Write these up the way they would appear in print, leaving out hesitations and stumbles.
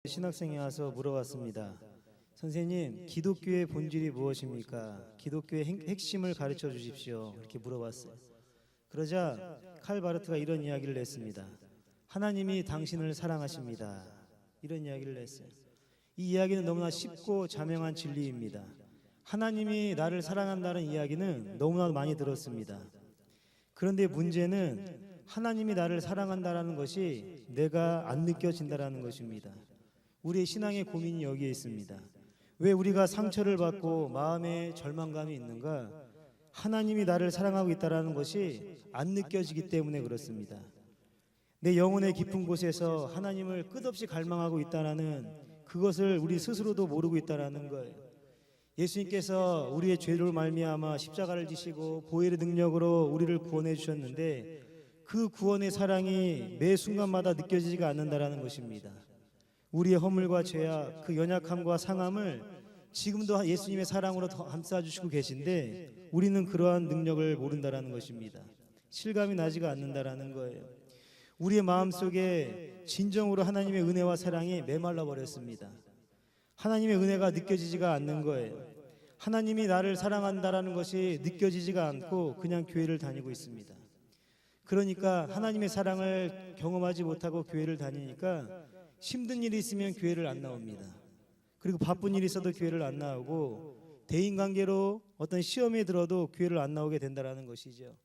신학생이 와서 물어봤습니다. 선생님, 기독교의 본질이 무엇입니까? 기독교의 핵심을 가르쳐 주십시오. 이렇게 물어봤어요. 그러자 칼 바르트가 이런 이야기를 냈습니다. 하나님이 당신을 사랑하십니다. 이런 이야기를 냈어요. 이 이야기는 너무나 쉽고 자명한 진리입니다. 하나님이 나를 사랑한다는 이야기는 너무나 많이 들었습니다. 그런데 문제는 하나님이 나를 사랑한다는 것이 내가 안 느껴진다는 것입니다. 우리의 신앙의 고민이 여기에 있습니다. 왜 우리가 상처를 받고 마음에 절망감이 있는가? 하나님이 나를 사랑하고 있다는 것이 안 느껴지기 때문에 그렇습니다. 내 영혼의 깊은 곳에서 하나님을 끝없이 갈망하고 있다는 그것을 우리 스스로도 모르고 있다는 거예요. 예수님께서 우리의 죄로 말미암아 십자가를 지시고 보혈의 능력으로 우리를 구원해 주셨는데 그 구원의 사랑이 매 순간마다 느껴지지가 않는다는 것입니다. 우리의 허물과 죄악, 그 연약함과 상함을 지금도 예수님의 사랑으로 감싸주시고 계신데 우리는 그러한 능력을 모른다는 것입니다. 실감이 나지가 않는다는 거예요. 우리의 마음속에 진정으로 하나님의 은혜와 사랑이 메말라 버렸습니다. 하나님의 은혜가 느껴지지가 않는 거예요. 하나님이 나를 사랑한다라는 것이 느껴지지가 않고 그냥 교회를 다니고 있습니다. 그러니까 하나님의 사랑을 경험하지 못하고 교회를 다니니까 힘든 일이 있으면 교회를 안 나옵니다. 그리고 바쁜 일이 있어도 교회를 안 나오고 대인관계로 어떤 시험에 들어도 교회를 안 나오게 된다는 것이죠.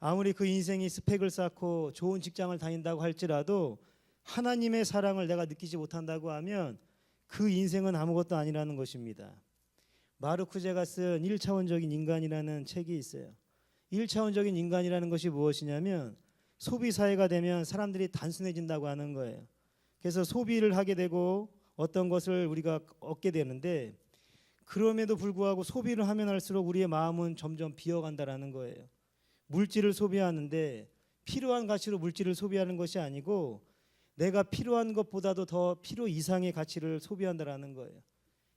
아무리 그 인생이 스펙을 쌓고 좋은 직장을 다닌다고 할지라도 하나님의 사랑을 내가 느끼지 못한다고 하면 그 인생은 아무것도 아니라는 것입니다. 마르쿠제가 쓴 1차원적인 인간이라는 책이 있어요. 1차원적인 인간이라는 것이 무엇이냐면 소비사회가 되면 사람들이 단순해진다고 하는 거예요. 그래서 소비를 하게 되고 어떤 것을 우리가 얻게 되는데 그럼에도 불구하고 소비를 하면 할수록 우리의 마음은 점점 비어간다라는 거예요. 물질을 소비하는데 필요한 가치로 물질을 소비하는 것이 아니고 내가 필요한 것보다도 더 필요 이상의 가치를 소비한다라는 거예요.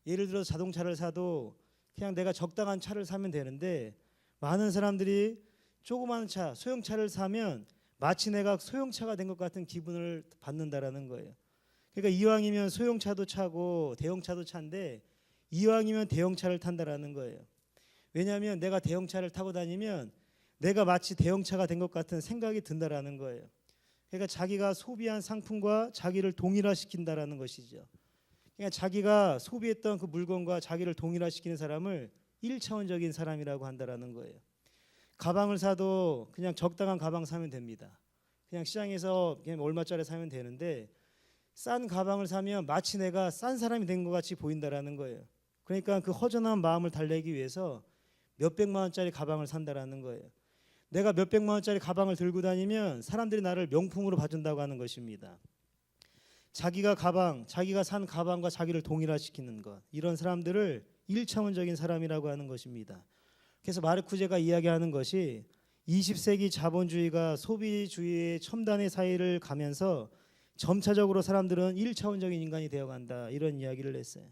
예를 들어 자동차를 사도 그냥 내가 적당한 차를 사면 되는데 많은 사람들이 조그마한 차, 소형차를 사면 마치 내가 소형차가 된 것 같은 기분을 받는다라는 거예요. 그러니까 이왕이면 소형차도 차고 대형차도 차인데 이왕이면 대형차를 탄다라는 거예요. 왜냐하면 내가 대형차를 타고 다니면 내가 마치 대형차가 된 것 같은 생각이 든다라는 거예요. 그러니까 자기가 소비한 상품과 자기를 동일화시킨다라는 것이죠. 그러니까 자기가 소비했던 그 물건과 자기를 동일화시키는 사람을 1차원적인 사람이라고 한다라는 거예요. 가방을 사도 그냥 적당한 가방 사면 됩니다. 그냥 시장에서 그냥 얼마짜리 사면 되는데 싼 가방을 사면 마치 내가 싼 사람이 된 것 같이 보인다라는 거예요. 그러니까 그 허전한 마음을 달래기 위해서 몇백만 원짜리 가방을 산다라는 거예요. 내가 몇백만 원짜리 가방을 들고 다니면 사람들이 나를 명품으로 봐준다고 하는 것입니다. 자기가 산 가방과 자기를 동일화시키는 것, 이런 사람들을 1차원적인 사람이라고 하는 것입니다. 그래서 마르쿠제가 이야기하는 것이 20세기 자본주의가 소비주의의 첨단의 사회를 가면서 점차적으로 사람들은 1차원적인 인간이 되어간다, 이런 이야기를 했어요.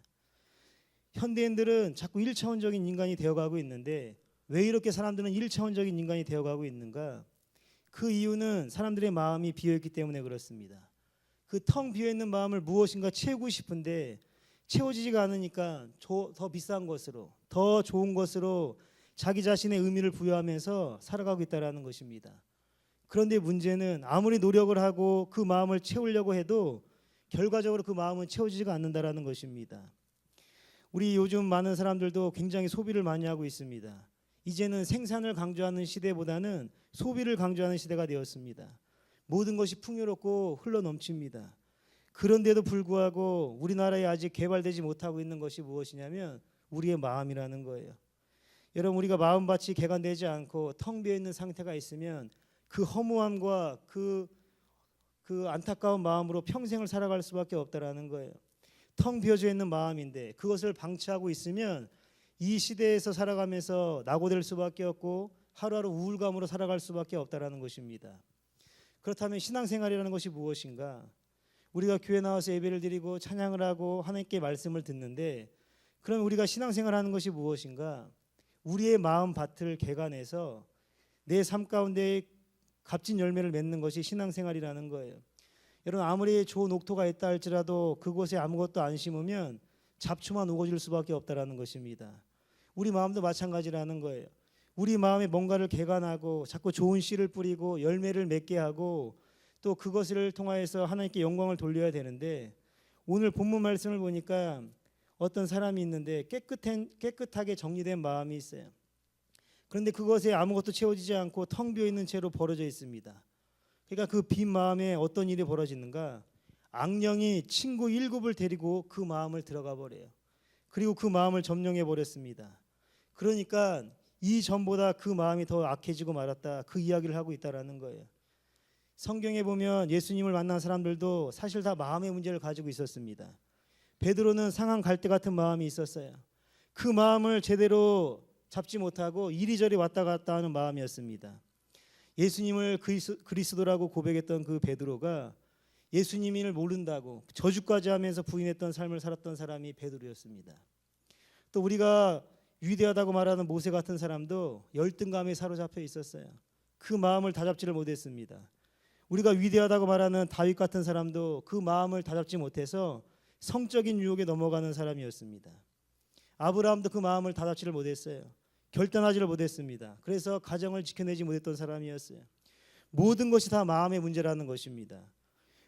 현대인들은 자꾸 1차원적인 인간이 되어가고 있는데 왜 이렇게 사람들은 1차원적인 인간이 되어가고 있는가? 그 이유는 사람들의 마음이 비어있기 때문에 그렇습니다. 그 텅 비어있는 마음을 무엇인가 채우고 싶은데 채워지지가 않으니까 더 비싼 것으로, 더 좋은 것으로 자기 자신의 의미를 부여하면서 살아가고 있다는 것입니다. 그런데 문제는 아무리 노력을 하고 그 마음을 채우려고 해도 결과적으로 그 마음은 채워지지가 않는다는 것입니다. 우리 요즘 많은 사람들도 굉장히 소비를 많이 하고 있습니다. 이제는 생산을 강조하는 시대보다는 소비를 강조하는 시대가 되었습니다. 모든 것이 풍요롭고 흘러넘칩니다. 그런데도 불구하고 우리나라에 아직 개발되지 못하고 있는 것이 무엇이냐면 우리의 마음이라는 거예요. 여러분, 우리가 마음밭이 개간되지 않고 텅 비어있는 상태가 있으면 그 허무함과 그 안타까운 마음으로 평생을 살아갈 수밖에 없다라는 거예요. 텅 비어져 있는 마음인데 그것을 방치하고 있으면 이 시대에서 살아가면서 낙오될 수밖에 없고 하루하루 우울감으로 살아갈 수밖에 없다라는 것입니다. 그렇다면 신앙생활이라는 것이 무엇인가? 우리가 교회 나와서 예배를 드리고 찬양을 하고 하나님께 말씀을 듣는데 그럼 우리가 신앙생활하는 것이 무엇인가? 우리의 마음밭을 개간해서 내 삶 가운데 값진 열매를 맺는 것이 신앙생활이라는 거예요. 여러분 아무리 좋은 옥토가 있다 할지라도 그곳에 아무것도 안 심으면 잡초만 우거질 수밖에 없다라는 것입니다. 우리 마음도 마찬가지라는 거예요. 우리 마음에 뭔가를 개간하고 자꾸 좋은 씨를 뿌리고 열매를 맺게 하고 또 그것을 통하여서 하나님께 영광을 돌려야 되는데, 오늘 본문 말씀을 보니까 어떤 사람이 있는데 깨끗하게 정리된 마음이 있어요. 그런데 그것에 아무것도 채워지지 않고 텅 비어 있는 채로 벌어져 있습니다. 그러니까 그 빈 마음에 어떤 일이 벌어지는가? 악령이 친구 7을 데리고 그 마음을 들어가 버려요. 그리고 그 마음을 점령해 버렸습니다. 그러니까 이전보다 그 마음이 더 악해지고 말았다, 그 이야기를 하고 있다라는 거예요. 성경에 보면 예수님을 만난 사람들도 사실 다 마음의 문제를 가지고 있었습니다. 베드로는 상한 갈대 같은 마음이 있었어요. 그 마음을 제대로 잡지 못하고 이리저리 왔다 갔다 하는 마음이었습니다. 예수님을 그리스도라고 고백했던 그 베드로가 예수님을 모른다고 저주까지 하면서 부인했던 삶을 살았던 사람이 베드로였습니다. 또 우리가 위대하다고 말하는 모세 같은 사람도 열등감에 사로잡혀 있었어요. 그 마음을 다잡지를 못했습니다. 우리가 위대하다고 말하는 다윗 같은 사람도 그 마음을 다잡지 못해서 성적인 유혹에 넘어가는 사람이었습니다. 아브라함도 그 마음을 다잡지를 못했어요. 결단하지를 못했습니다. 그래서 가정을 지켜내지 못했던 사람이었어요. 모든 것이 다 마음의 문제라는 것입니다.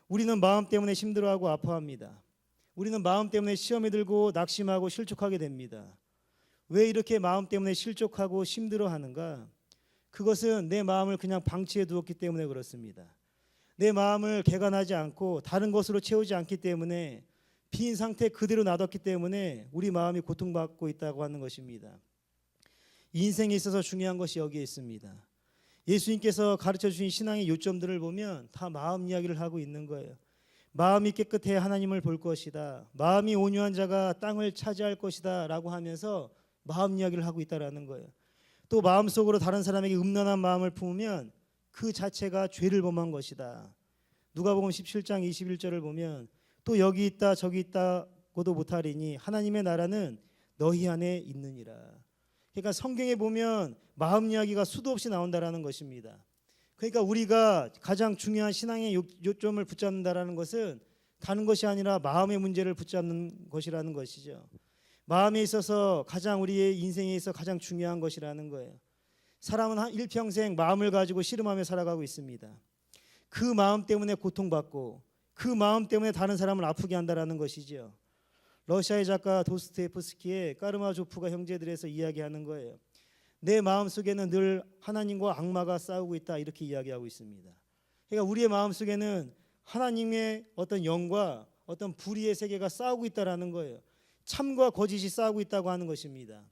우리는 마음 때문에 힘들어하고 아파합니다. 우리는 마음 때문에 시험에 들고 낙심하고 실족하게 됩니다. 왜 이렇게 마음 때문에 실족하고 힘들어하는가? 그것은 내 마음을 그냥 방치해 두었기 때문에 그렇습니다. 내 마음을 개간하지 않고 다른 것으로 채우지 않기 때문에 빈 상태 그대로 놔뒀기 때문에 우리 마음이 고통받고 있다고 하는 것입니다. 인생에 있어서 중요한 것이 여기에 있습니다. 예수님께서 가르쳐 주신 신앙의 요점들을 보면 다 마음 이야기를 하고 있는 거예요. 마음이 깨끗해야 하나님을 볼 것이다. 마음이 온유한 자가 땅을 차지할 것이다 라고 하면서 마음 이야기를 하고 있다라는 거예요. 또 마음속으로 다른 사람에게 음란한 마음을 품으면 그 자체가 죄를 범한 것이다. 누가복음 17장 21절을 보면 또 여기 있다 저기 있다고도 못하리니 하나님의 나라는 너희 안에 있느니라. 그러니까 성경에 보면 마음 이야기가 수도 없이 나온다라는 것입니다. 그러니까 우리가 가장 중요한 신앙의 요점을 붙잡는다라는 것은 다른 것이 아니라 마음의 문제를 붙잡는 것이라는 것이죠. 마음에 있어서 가장 우리의 인생에 있어 가장 중요한 것이라는 거예요. 사람은 일평생 마음을 가지고 씨름하며 살아가고 있습니다. 그 마음 때문에 고통받고 그 마음 때문에 다른 사람을 아프게 한다라는 것이죠. 러시아의 작가 도스토옙스키의 까르마조프가 형제들에서 이야기하는 거예요. 내 마음 속에는 늘 하나님과 악마가 싸우고 있다, 이렇게 이야기하고 있습니다. 그러니까 우리의 마음 속에는 하나님의 어떤 영과 어떤 불의의 세계가 싸우고 있다라는 거예요. 참과 거짓이 싸우고 있다고 하는 것입니다.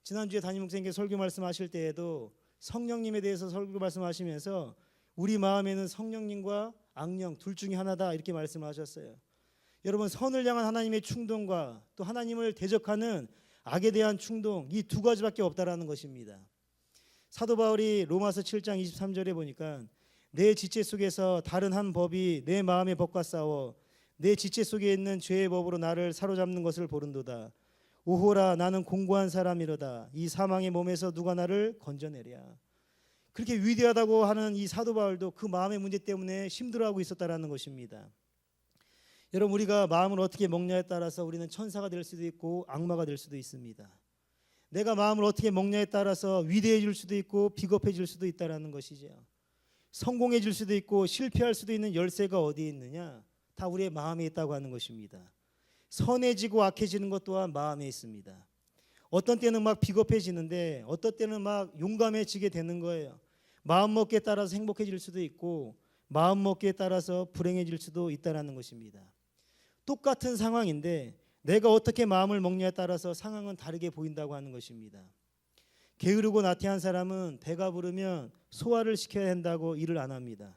지난주에 담임 목사님께 설교 말씀하실 때에도 성령님에 대해서 설교 말씀하시면서 우리 마음에는 성령님과 악령 둘 중에 하나다, 이렇게 말씀하셨어요. 여러분, 선을 향한 하나님의 충동과 또 하나님을 대적하는 악에 대한 충동, 이 두 가지밖에 없다라는 것입니다. 사도 바울이 로마서 7장 23절에 보니까 내 지체 속에서 다른 한 법이 내 마음의 법과 싸워 내 지체 속에 있는 죄의 법으로 나를 사로잡는 것을 보른도다. 오호라, 나는 공고한 사람이로다. 이 사망의 몸에서 누가 나를 건져내랴. 그렇게 위대하다고 하는 이 사도 바울도 그 마음의 문제 때문에 힘들어하고 있었다라는 것입니다. 여러분, 우리가 마음을 어떻게 먹냐에 따라서 우리는 천사가 될 수도 있고 악마가 될 수도 있습니다. 내가 마음을 어떻게 먹냐에 따라서 위대해질 수도 있고 비겁해질 수도 있다라는 것이죠. 성공해질 수도 있고 실패할 수도 있는 열쇠가 어디에 있느냐? 다 우리의 마음에 있다고 하는 것입니다. 선해지고 악해지는 것 또한 마음에 있습니다. 어떤 때는 막 비겁해지는데 어떤 때는 막 용감해지게 되는 거예요. 마음먹기에 따라서 행복해질 수도 있고 마음먹기에 따라서 불행해질 수도 있다는 것입니다. 똑같은 상황인데 내가 어떻게 마음을 먹냐에 따라서 상황은 다르게 보인다고 하는 것입니다. 게으르고 나태한 사람은 배가 부르면 소화를 시켜야 한다고 일을 안 합니다.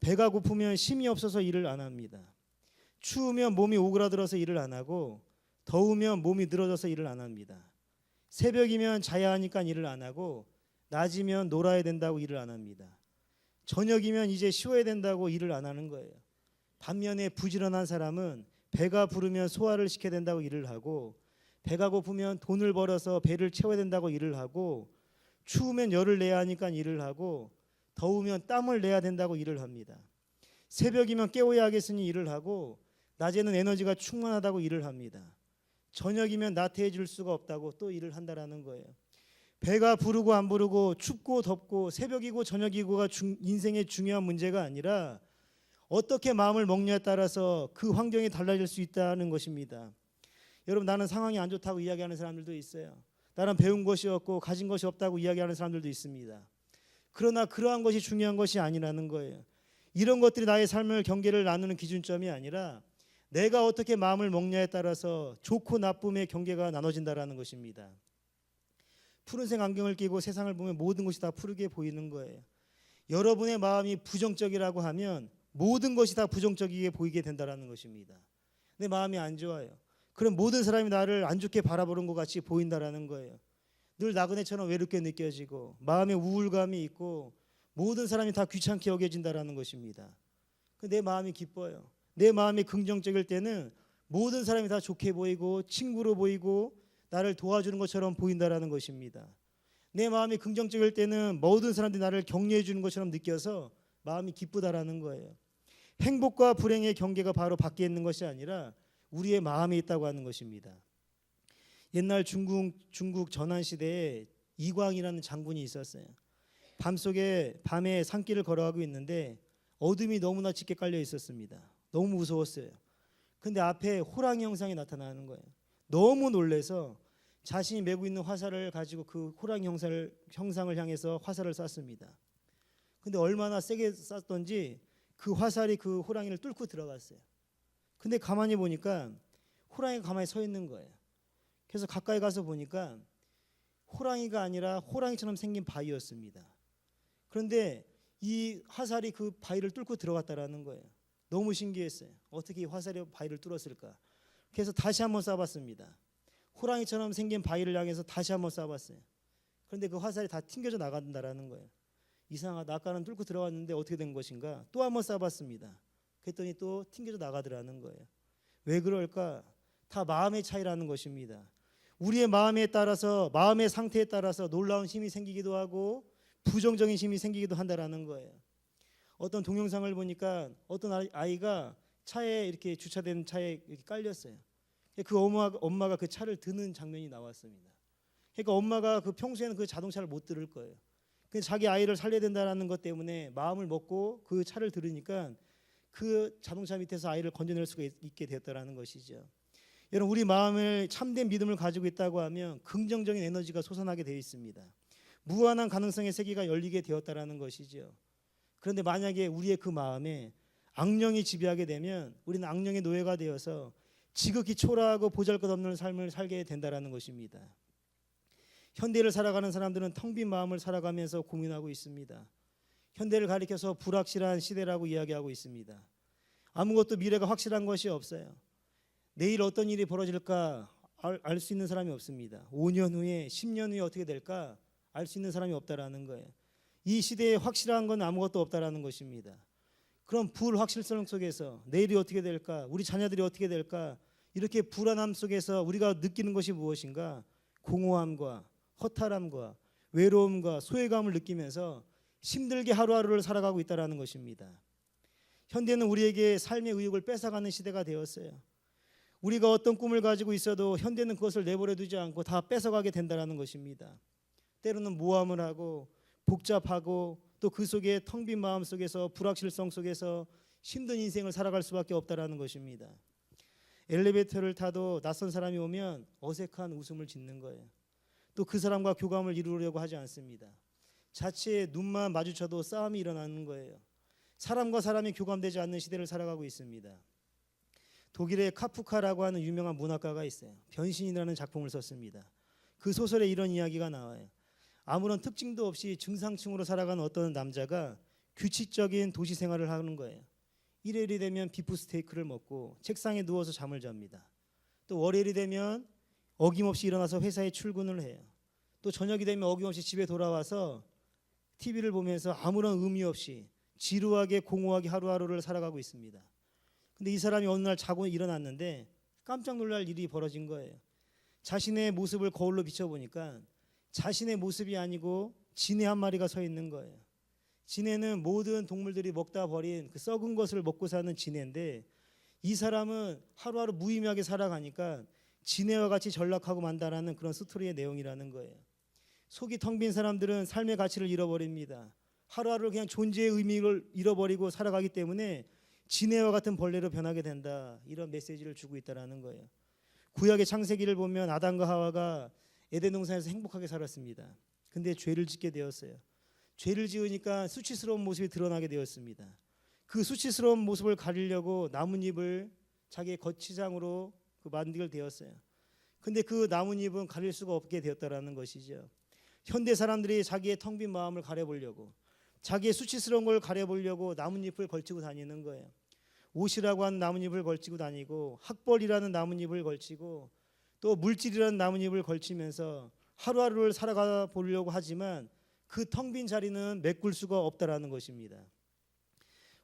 배가 고프면 힘이 없어서 일을 안 합니다. 추우면 몸이 오그라들어서 일을 안 하고 더우면 몸이 늘어져서 일을 안 합니다. 새벽이면 자야 하니까 일을 안 하고 낮이면 놀아야 된다고 일을 안 합니다. 저녁이면 이제 쉬어야 된다고 일을 안 하는 거예요. 반면에 부지런한 사람은 배가 부르면 소화를 시켜야 된다고 일을 하고 배가 고프면 돈을 벌어서 배를 채워야 된다고 일을 하고 추우면 열을 내야 하니까 일을 하고 더우면 땀을 내야 된다고 일을 합니다. 새벽이면 깨워야 하겠으니 일을 하고 낮에는 에너지가 충만하다고 일을 합니다. 저녁이면 나태해질 수가 없다고 또 일을 한다라는 거예요. 배가 부르고 안 부르고 춥고 덥고 새벽이고 저녁이고가 인생의 중요한 문제가 아니라 어떻게 마음을 먹냐에 따라서 그 환경이 달라질 수 있다는 것입니다. 여러분, 나는 상황이 안 좋다고 이야기하는 사람들도 있어요. 나는 배운 것이 없고 가진 것이 없다고 이야기하는 사람들도 있습니다. 그러나 그러한 것이 중요한 것이 아니라는 거예요. 이런 것들이 나의 삶을 경계를 나누는 기준점이 아니라 내가 어떻게 마음을 먹냐에 따라서 좋고 나쁨의 경계가 나눠진다라는 것입니다. 푸른색 안경을 끼고 세상을 보면 모든 것이 다 푸르게 보이는 거예요. 여러분의 마음이 부정적이라고 하면 모든 것이 다 부정적이게 보이게 된다라는 것입니다. 내 마음이 안 좋아요. 그럼 모든 사람이 나를 안 좋게 바라보는 것 같이 보인다라는 거예요. 늘 나그네처럼 외롭게 느껴지고 마음에 우울감이 있고 모든 사람이 다 귀찮게 여겨진다라는 것입니다. 내 마음이 기뻐요. 내 마음이 긍정적일 때는 모든 사람이 다 좋게 보이고 친구로 보이고 나를 도와주는 것처럼 보인다라는 것입니다. 내 마음이 긍정적일 때는 모든 사람들이 나를 격려해 주는 것처럼 느껴서 마음이 기쁘다라는 거예요. 행복과 불행의 경계가 바로 밖에 있는 것이 아니라 우리의 마음에 있다고 하는 것입니다. 옛날 중국 전한 시대에 이광이라는 장군이 있었어요. 밤에 산길을 걸어가고 있는데 어둠이 너무나 짙게 깔려 있었습니다. 너무 무서웠어요. 근데 앞에 호랑이 형상이 나타나는 거예요. 너무 놀래서 자신이 메고 있는 화살을 가지고 그 호랑이 형상을 향해서 화살을 쐈습니다. 근데 얼마나 세게 쐈던지 그 화살이 그 호랑이를 뚫고 들어갔어요. 근데 가만히 보니까 호랑이가 가만히 서 있는 거예요. 그래서 가까이 가서 보니까 호랑이가 아니라 호랑이처럼 생긴 바위였습니다. 그런데 이 화살이 그 바위를 뚫고 들어갔다라는 거예요. 너무 신기했어요. 어떻게 이 화살이 바위를 뚫었을까? 그래서 다시 한번 쏴봤습니다. 호랑이처럼 생긴 바위를 향해서 다시 한번 쏴봤어요. 그런데 그 화살이 다 튕겨져 나간다라는 거예요. 이상하다. 아까는 뚫고 들어갔는데 어떻게 된 것인가? 또 한번 쏴봤습니다. 그랬더니 또 튕겨져 나가더라는 거예요. 왜 그럴까? 다 마음의 차이라는 것입니다. 우리의 마음에 따라서, 마음의 상태에 따라서 놀라운 힘이 생기기도 하고 부정적인 힘이 생기기도 한다라는 거예요. 어떤 동영상을 보니까 어떤 아이가 차에 이렇게 주차된 차에 이렇게 깔렸어요. 그 엄마가 그 차를 드는 장면이 나왔습니다. 그러니까 엄마가 그 평소에는 그 자동차를 못 들을 거예요. 근데 자기 아이를 살려야 된다는 것 때문에 마음을 먹고 그 차를 들으니까 그 자동차 밑에서 아이를 건져낼 수가 있게 되었다라는 것이죠. 여러분, 우리 마음을 참된 믿음을 가지고 있다고 하면 긍정적인 에너지가 솟아나게 되어 있습니다. 무한한 가능성의 세계가 열리게 되었다라는 것이죠. 그런데 만약에 우리의 그 마음에 악령이 지배하게 되면 우리는 악령의 노예가 되어서 지극히 초라하고 보잘것없는 삶을 살게 된다라는 것입니다. 현대를 살아가는 사람들은 텅 빈 마음을 살아가면서 고민하고 있습니다. 현대를 가리켜서 불확실한 시대라고 이야기하고 있습니다. 아무것도 미래가 확실한 것이 없어요. 내일 어떤 일이 벌어질까 알 수 있는 사람이 없습니다. 5년 후에 10년 후에 어떻게 될까 알 수 있는 사람이 없다라는 거예요. 이 시대에 확실한 건 아무것도 없다라는 것입니다. 그럼 불확실성 속에서 내일이 어떻게 될까, 우리 자녀들이 어떻게 될까, 이렇게 불안함 속에서 우리가 느끼는 것이 무엇인가? 공허함과 허탈함과 외로움과 소외감을 느끼면서 힘들게 하루하루를 살아가고 있다는 것입니다. 현대는 우리에게 삶의 의욕을 뺏어가는 시대가 되었어요. 우리가 어떤 꿈을 가지고 있어도 현대는 그것을 내버려 두지 않고 다 뺏어가게 된다는 것입니다. 때로는 모함을 하고 복잡하고 또 그 속에 텅 빈 마음 속에서 불확실성 속에서 힘든 인생을 살아갈 수밖에 없다는 것입니다. 엘리베이터를 타도 낯선 사람이 오면 어색한 웃음을 짓는 거예요. 또 그 사람과 교감을 이루려고 하지 않습니다. 자칫 눈만 마주쳐도 싸움이 일어나는 거예요. 사람과 사람이 교감되지 않는 시대를 살아가고 있습니다. 독일의 카프카라고 하는 유명한 문학가가 있어요. 변신이라는 작품을 썼습니다. 그 소설에 이런 이야기가 나와요. 아무런 특징도 없이 중상층으로 살아가는 어떤 남자가 규칙적인 도시 생활을 하는 거예요. 일요일이 되면 비프 스테이크를 먹고 책상에 누워서 잠을 잡니다. 또 월요일이 되면 어김없이 일어나서 회사에 출근을 해요. 또 저녁이 되면 어김없이 집에 돌아와서 TV를 보면서 아무런 의미 없이 지루하게 공허하게 하루하루를 살아가고 있습니다. 근데 이 사람이 어느 날 자고 일어났는데 깜짝 놀랄 일이 벌어진 거예요. 자신의 모습을 거울로 비춰보니까 자신의 모습이 아니고 진해 한 마리가 서 있는 거예요. 진해는 모든 동물들이 먹다 버린 그 썩은 것을 먹고 사는 진해인데, 이 사람은 하루하루 무의미하게 살아가니까 진해와 같이 전락하고 만다라는 그런 스토리의 내용이라는 거예요. 속이 텅 빈 사람들은 삶의 가치를 잃어버립니다. 하루하루 그냥 존재의 의미를 잃어버리고 살아가기 때문에 진해와 같은 벌레로 변하게 된다, 이런 메시지를 주고 있다라는 거예요. 구약의 창세기를 보면 아담과 하와가 에덴 동산에서 행복하게 살았습니다. 근데 죄를 짓게 되었어요. 죄를 지으니까 수치스러운 모습이 드러나게 되었습니다. 그 수치스러운 모습을 가리려고 나뭇잎을 자기의 거치장으로 만들게 되었어요. 근데 그 나뭇잎은 가릴 수가 없게 되었다라는 것이죠. 현대 사람들이 자기의 텅 빈 마음을 가려보려고, 자기의 수치스러운 걸 가려보려고 나뭇잎을 걸치고 다니는 거예요. 옷이라고 하는 나뭇잎을 걸치고 다니고, 학벌이라는 나뭇잎을 걸치고, 또 물질이라는 나뭇잎을 걸치면서 하루하루를 살아가 보려고 하지만 그 텅 빈 자리는 메꿀 수가 없다라는 것입니다.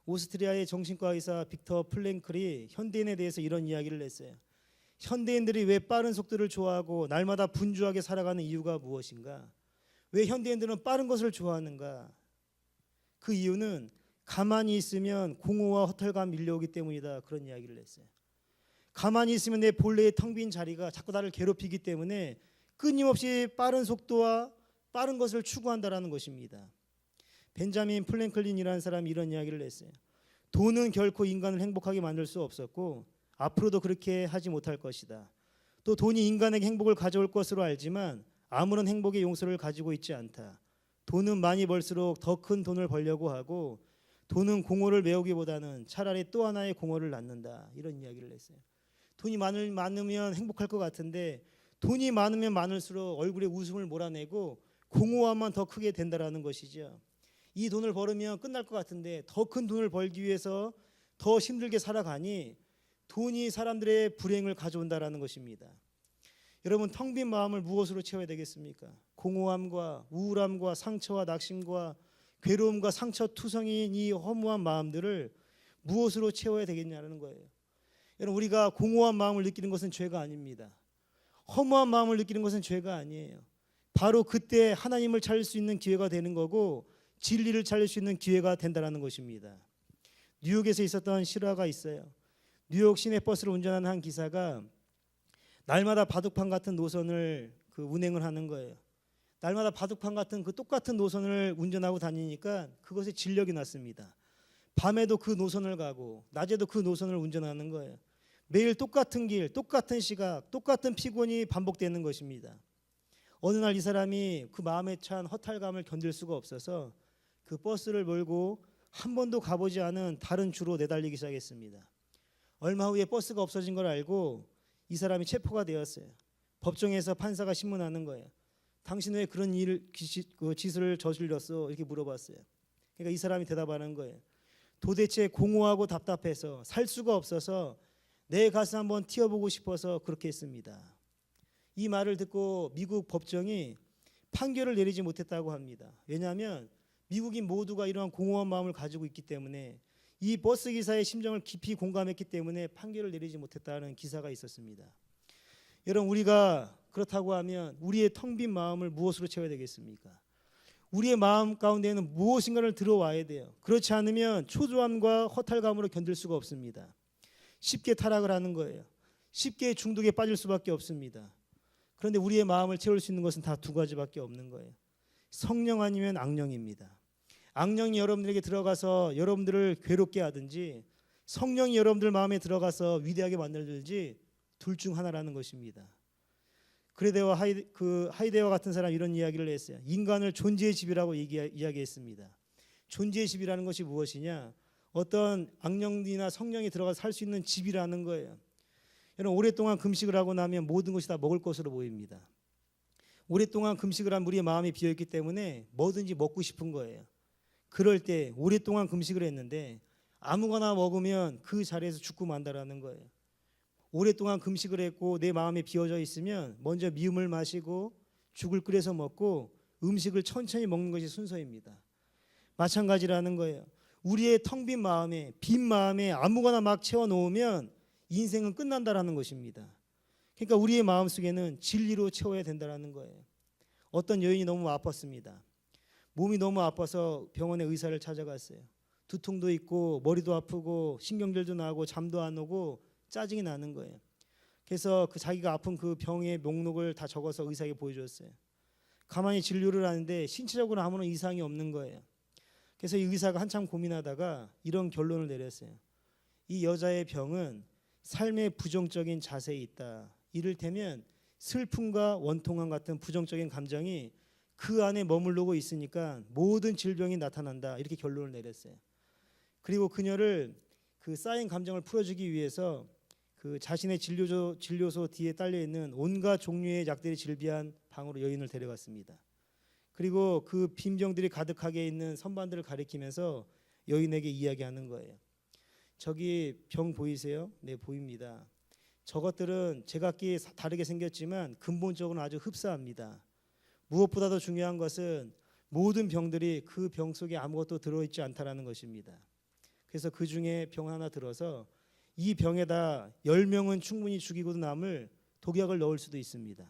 오스트리아의 정신과 의사 빅터 플랭클이 현대인에 대해서 이런 이야기를 했어요. 현대인들이 왜 빠른 속도를 좋아하고 날마다 분주하게 살아가는 이유가 무엇인가? 왜 현대인들은 빠른 것을 좋아하는가? 그 이유는 가만히 있으면 공허와 허탈감 밀려오기 때문이다, 그런 이야기를 했어요. 가만히 있으면 내 본래의 텅 빈 자리가 자꾸 나를 괴롭히기 때문에 끊임없이 빠른 속도와 빠른 것을 추구한다라는 것입니다. 벤자민 플랭클린이라는 사람이 이런 이야기를 했어요. 돈은 결코 인간을 행복하게 만들 수 없었고 앞으로도 그렇게 하지 못할 것이다. 또 돈이 인간에게 행복을 가져올 것으로 알지만 아무런 행복의 용서를 가지고 있지 않다. 돈은 많이 벌수록 더 큰 돈을 벌려고 하고, 돈은 공허를 메우기보다는 차라리 또 하나의 공허를 낳는다, 이런 이야기를 했어요. 돈이 많으면 행복할 것 같은데 돈이 많으면 많을수록 얼굴에 웃음을 몰아내고 공허함만 더 크게 된다라는 것이죠. 이 돈을 벌으면 끝날 것 같은데 더 큰 돈을 벌기 위해서 더 힘들게 살아가니 돈이 사람들의 불행을 가져온다라는 것입니다. 여러분, 텅 빈 마음을 무엇으로 채워야 되겠습니까? 공허함과 우울함과 상처와 낙심과 괴로움과 상처투성인 이 허무한 마음들을 무엇으로 채워야 되겠냐는 거예요. 여러분, 우리가 공허한 마음을 느끼는 것은 죄가 아닙니다. 허무한 마음을 느끼는 것은 죄가 아니에요. 바로 그때 하나님을 찾을 수 있는 기회가 되는 거고 진리를 찾을 수 있는 기회가 된다는 것입니다. 뉴욕에서 있었던 실화가 있어요. 뉴욕 시내 버스를 운전하는 한 기사가 날마다 바둑판 같은 노선을 운행을 하는 거예요. 날마다 바둑판 같은 그 똑같은 노선을 운전하고 다니니까 그것에 진력이 났습니다. 밤에도 그 노선을 가고 낮에도 그 노선을 운전하는 거예요. 매일 똑같은 길, 똑같은 시각, 똑같은 피곤이 반복되는 것입니다. 어느 날 이 사람이 그 마음에 찬 허탈감을 견딜 수가 없어서 그 버스를 몰고 한 번도 가보지 않은 다른 주로 내달리기 시작했습니다. 얼마 후에 버스가 없어진 걸 알고 이 사람이 체포가 되었어요. 법정에서 판사가 신문하는 거예요. 당신 왜 그런 짓을 저질렀어? 이렇게 물어봤어요. 그러니까 이 사람이 대답하는 거예요. 도대체 공허하고 답답해서 살 수가 없어서 내 가슴 한번 튀어보고 싶어서 그렇게 했습니다. 이 말을 듣고 미국 법정이 판결을 내리지 못했다고 합니다. 왜냐하면 미국인 모두가 이러한 공허한 마음을 가지고 있기 때문에, 이 버스 기사의 심정을 깊이 공감했기 때문에 판결을 내리지 못했다는 기사가 있었습니다. 여러분, 우리가 그렇다고 하면 우리의 텅 빈 마음을 무엇으로 채워야 되겠습니까? 우리의 마음 가운데에는 무엇인가를 들어와야 돼요. 그렇지 않으면 초조함과 허탈감으로 견딜 수가 없습니다. 쉽게 타락을 하는 거예요. 쉽게 중독에 빠질 수밖에 없습니다. 그런데 우리의 마음을 채울 수 있는 것은 다 두 가지밖에 없는 거예요. 성령 아니면 악령입니다. 악령이 여러분들에게 들어가서 여러분들을 괴롭게 하든지 성령이 여러분들 마음에 들어가서 위대하게 만들든지 둘 중 하나라는 것입니다. 그레데와 하이데와 같은 사람이 이런 이야기를 했어요. 인간을 존재의 집이라고 이야기했습니다. 존재의 집이라는 것이 무엇이냐? 어떤 악령이나 성령이 들어가서 살 수 있는 집이라는 거예요. 여러분, 오랫동안 금식을 하고 나면 모든 것이 다 먹을 것으로 보입니다. 오랫동안 금식을 한 우리의 마음이 비어있기 때문에 뭐든지 먹고 싶은 거예요. 그럴 때 오랫동안 금식을 했는데 아무거나 먹으면 그 자리에서 죽고 만다라는 거예요. 오랫동안 금식을 했고 내 마음이 비어져 있으면 먼저 미음을 마시고 죽을 끓여서 먹고 음식을 천천히 먹는 것이 순서입니다. 마찬가지라는 거예요. 우리의 텅 빈 마음에, 빈 마음에 아무거나 막 채워놓으면 인생은 끝난다라는 것입니다. 그러니까 우리의 마음속에는 진리로 채워야 된다는 거예요. 어떤 여인이 너무 아팠습니다. 몸이 너무 아파서 병원에 의사를 찾아갔어요. 두통도 있고 머리도 아프고 신경질도 나고 잠도 안 오고 짜증이 나는 거예요. 그래서 자기가 아픈 그 병의 목록을 다 적어서 의사에게 보여줬어요. 가만히 진료를 하는데 신체적으로 아무런 이상이 없는 거예요. 그래서 이 의사가 한참 고민하다가 이런 결론을 내렸어요. 이 여자의 병은 삶의 부정적인 자세에 있다. 이를테면 슬픔과 원통함 같은 부정적인 감정이 그 안에 머무르고 있으니까 모든 질병이 나타난다. 이렇게 결론을 내렸어요. 그리고 그녀를 그 쌓인 감정을 풀어주기 위해서 그 자신의 진료소 뒤에 딸려 있는 온갖 종류의 약들이 질비한 방으로 여인을 데려갔습니다. 그리고 그 빈병들이 가득하게 있는 선반들을 가리키면서 여인에게 이야기하는 거예요. 저기 병 보이세요? 네, 보입니다. 저것들은 제각기 다르게 생겼지만 근본적으로 아주 흡사합니다. 무엇보다도 중요한 것은 모든 병들이 그 병 속에 아무것도 들어있지 않다라는 것입니다. 그래서 그 중에 병 하나 들어서 이 병에다 10명은 충분히 죽이고도 남을 독약을 넣을 수도 있습니다.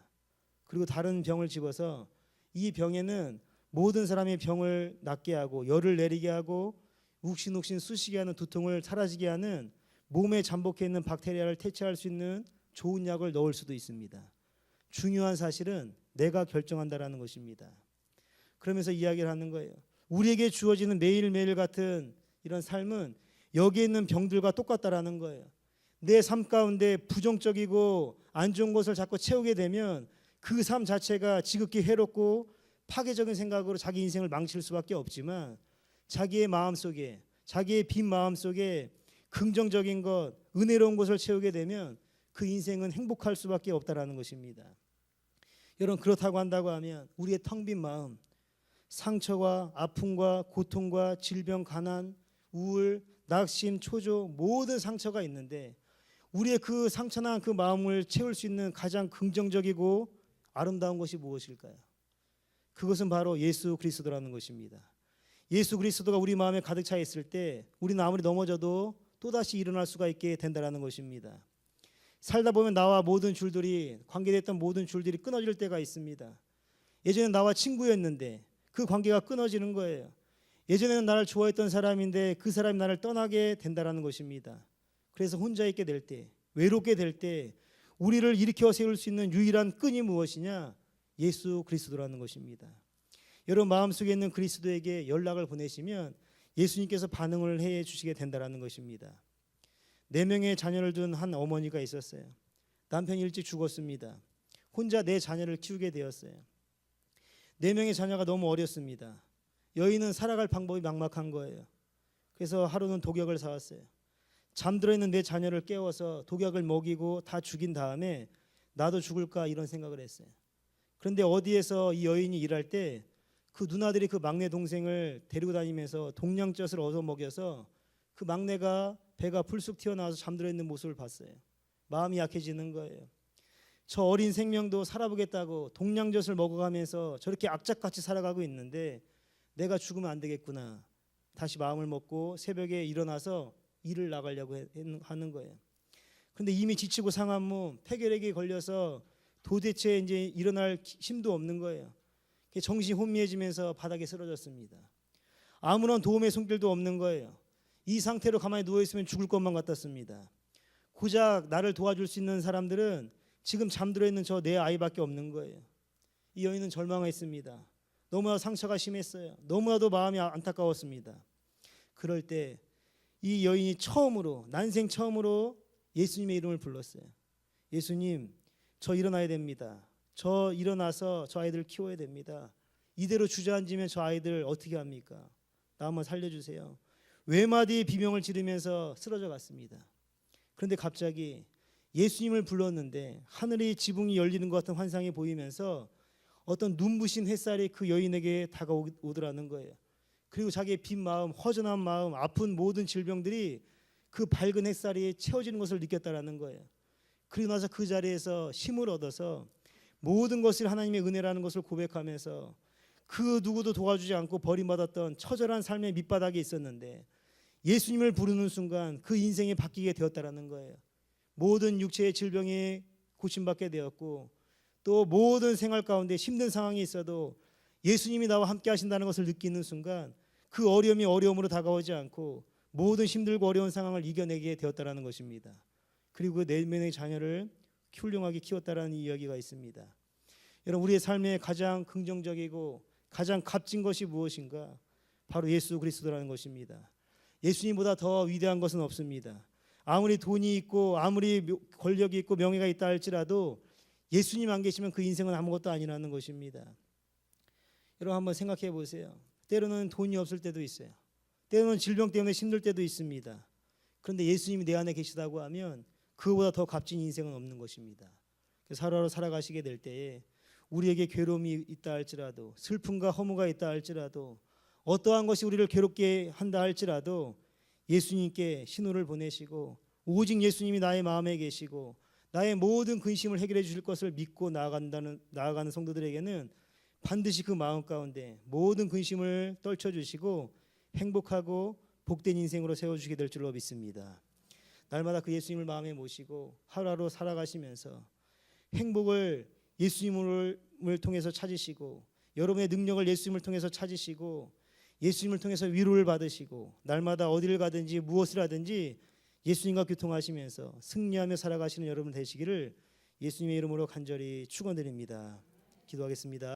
그리고 다른 병을 집어서 이 병에는 모든 사람의 병을 낫게 하고 열을 내리게 하고 욱신욱신 쑤시게 하는 두통을 사라지게 하는 몸에 잠복해 있는 박테리아를 퇴치할 수 있는 좋은 약을 넣을 수도 있습니다. 중요한 사실은 내가 결정한다라는 것입니다. 그러면서 이야기를 하는 거예요. 우리에게 주어지는 매일매일 같은 이런 삶은 여기에 있는 병들과 똑같다라는 거예요. 내 삶 가운데 부정적이고 안 좋은 것을 자꾸 채우게 되면 그 삶 자체가 지극히 해롭고 파괴적인 생각으로 자기 인생을 망칠 수밖에 없지만 자기의 마음속에, 자기의 빈 마음속에 긍정적인 것, 은혜로운 것을 채우게 되면 그 인생은 행복할 수밖에 없다라는 것입니다. 여러분, 그렇다고 한다고 하면 우리의 텅 빈 마음, 상처와 아픔과 고통과 질병, 가난, 우울, 낙심, 초조, 모든 상처가 있는데 우리의 그 상처나 그 마음을 채울 수 있는 가장 긍정적이고 아름다운 것이 무엇일까요? 그것은 바로 예수 그리스도라는 것입니다. 예수 그리스도가 우리 마음에 가득 차 있을 때 우리는 아무리 넘어져도 또다시 일어날 수가 있게 된다는 것입니다. 살다 보면 나와 모든 줄들이, 관계됐던 모든 줄들이 끊어질 때가 있습니다. 예전에 나와 친구였는데 그 관계가 끊어지는 거예요. 예전에는 나를 좋아했던 사람인데 그 사람이 나를 떠나게 된다는 것입니다. 그래서 혼자 있게 될 때, 외롭게 될 때 우리를 일으켜 세울 수 있는 유일한 끈이 무엇이냐? 예수 그리스도라는 것입니다. 여러분 마음속에 있는 그리스도에게 연락을 보내시면 예수님께서 반응을 해 주시게 된다는 것입니다. 4명의 자녀를 둔 한 어머니가 있었어요. 남편이 일찍 죽었습니다. 혼자 4 자녀를 키우게 되었어요. 4명의 자녀가 너무 어렸습니다. 여인은 살아갈 방법이 막막한 거예요. 그래서 하루는 독약을 사왔어요. 잠들어 있는 4 자녀를 깨워서 독약을 먹이고 다 죽인 다음에 나도 죽을까 이런 생각을 했어요. 그런데 어디에서 이 여인이 일할 때 그 누나들이 그 막내 동생을 데리고 다니면서 동냥젖을 얻어 먹여서 그 막내가 배가 불쑥 튀어나와서 잠들어 있는 모습을 봤어요. 마음이 약해지는 거예요. 저 어린 생명도 살아보겠다고 동냥젖을 먹어가면서 저렇게 악착같이 살아가고 있는데 내가 죽으면 안 되겠구나. 다시 마음을 먹고 새벽에 일어나서 일을 나가려고 하는 거예요. 그런데 이미 지치고 상한 몸, 폐결핵에 걸려서 도대체 이제 일어날 힘도 없는 거예요. 정신이 혼미해지면서 바닥에 쓰러졌습니다. 아무런 도움의 손길도 없는 거예요. 이 상태로 가만히 누워있으면 죽을 것만 같았습니다. 고작 나를 도와줄 수 있는 사람들은 지금 잠들어 있는 저 4 아이밖에 없는 거예요. 이 여인은 절망했습니다. 너무나 상처가 심했어요. 너무나도 마음이 안타까웠습니다. 그럴 때 이 여인이 처음으로, 난생 처음으로 예수님의 이름을 불렀어요. 예수님, 저 일어나야 됩니다. 저 일어나서 저 아이들을 키워야 됩니다. 이대로 주저앉으면 저 아이들 어떻게 합니까? 나 한번 살려주세요. 외마디 비명을 지르면서 쓰러져 갔습니다. 그런데 갑자기 예수님을 불렀는데 하늘이 지붕이 열리는 것 같은 환상이 보이면서 어떤 눈부신 햇살이 그 여인에게 다가오더라는 거예요. 그리고 자기의 빈 마음, 허전한 마음, 아픈 모든 질병들이 그 밝은 햇살이 채워지는 것을 느꼈다라는 거예요. 그리고 나서 그 자리에서 힘을 얻어서 모든 것을 하나님의 은혜라는 것을 고백하면서 그 누구도 도와주지 않고 버림받았던 처절한 삶의 밑바닥에 있었는데 예수님을 부르는 순간 그 인생이 바뀌게 되었다라는 거예요. 모든 육체의 질병이 고침받게 되었고 또 모든 생활 가운데 힘든 상황이 있어도 예수님이 나와 함께 하신다는 것을 느끼는 순간 그 어려움이 어려움으로 다가오지 않고 모든 힘들고 어려운 상황을 이겨내게 되었다라는 것입니다. 그리고 그 4명의 자녀를 훌륭하게 키웠다라는 이야기가 있습니다. 여러분, 우리의 삶에 가장 긍정적이고 가장 값진 것이 무엇인가? 바로 예수 그리스도라는 것입니다. 예수님보다 더 위대한 것은 없습니다. 아무리 돈이 있고 아무리 권력이 있고 명예가 있다 할지라도 예수님 안 계시면 그 인생은 아무것도 아니라는 것입니다. 여러분, 한번 생각해 보세요. 때로는 돈이 없을 때도 있어요. 때로는 질병 때문에 힘들 때도 있습니다. 그런데 예수님이 내 안에 계시다고 하면 그보다 더 값진 인생은 없는 것입니다. 하루하루 살아가시게 될 때에 우리에게 괴로움이 있다 할지라도, 슬픔과 허무가 있다 할지라도, 어떠한 것이 우리를 괴롭게 한다 할지라도 예수님께 신호를 보내시고 오직 예수님이 나의 마음에 계시고 나의 모든 근심을 해결해 주실 것을 믿고 나아가는 성도들에게는 반드시 그 마음 가운데 모든 근심을 떨쳐주시고 행복하고 복된 인생으로 세워주시게 될 줄로 믿습니다. 날마다 그 예수님을 마음에 모시고 하루하루 살아가시면서 행복을 예수님을 통해서 찾으시고 여러분의 능력을 예수님을 통해서 찾으시고 예수님을 통해서 위로를 받으시고 날마다 어디를 가든지 무엇을 하든지 예수님과 교통하시면서 승리하며 살아가시는 여러분 되시기를 예수님의 이름으로 간절히 축원드립니다. 기도하겠습니다.